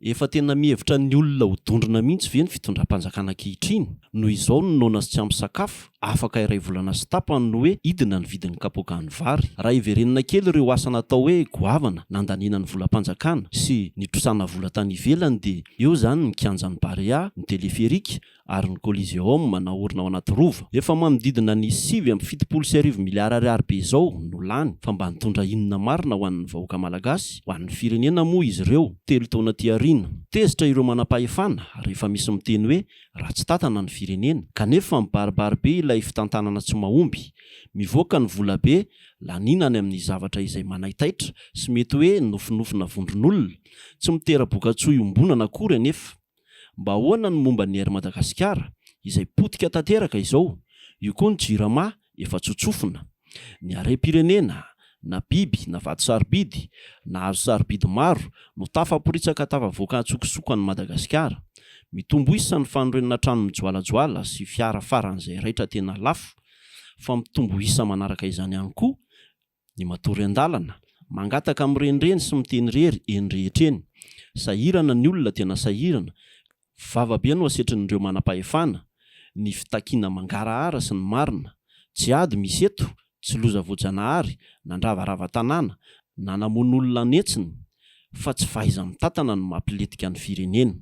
Efa tena mihevitra ny olona ho dondrona mihitsy ve ny fitondram-panjakana ankehitriny? Noho izao ny nona sy tsy ampy sakafo, afaka iray volana sy tapany no hoe idina ny vidin'ny kapoaka ny vary. Raha iverenina kely ireo asa natao hoe goavana, nandanina ny volam-panjakana sy nitrosana vola tany ivelany dia eo zany ny kianjan'ny Barea, ny teleferika ary ny Coliseum naorina ao anaty rova. Efa manodidina ny 7.7 miliara ariary be izao no lany, fa mba nitondra inona marina ho an'ny vahoaka malagasy, ho an'ny firenena moa izy ireo. 3 taona ty aoriana tezitra ireo manam-pahefana rehefa misy miteny hoe ratsy tatana ny firenena, kanefa mibaribary be ilay fitantanana tsy mahomby. Mivoaka ny vola be laninany amin'ny zavatra izay manaitaitra sy mety hoe nofinofina vondron'olona, tsy mitera-boka-tsoa iombonana akory anefa. Mba ahoana ny momba ny ery Madagasikara izay potika tanteraka izao? Io koa ny jirama efa tsotsofina. Ny harem-pirenena na biby na vato sarobidy na hazo sarobidy maro no tafaporitsaka tafavoaka atsokosoko an'i Madagasikara. Mitombo isa ny fanorenana trano mijoalajoala sy fiara faran'izay raitra tena lafo, fa mitombo isa manaraka izany ihany koa ny matory an-dalana, mangataka mirenireny sy mitenyrery eny rehetra eny. Sahirana ny olona tena sahirana. Vavabe no asetrin'ireo manam-pahefana, ny fitakiana mangarahara sy ny marina. Tsy ady misy eto, tsy loza voajanahary, nandravarava tanàna, nanamono olona netsiny, fa tsy fahaiza mitantana no mampiletika ny firenena.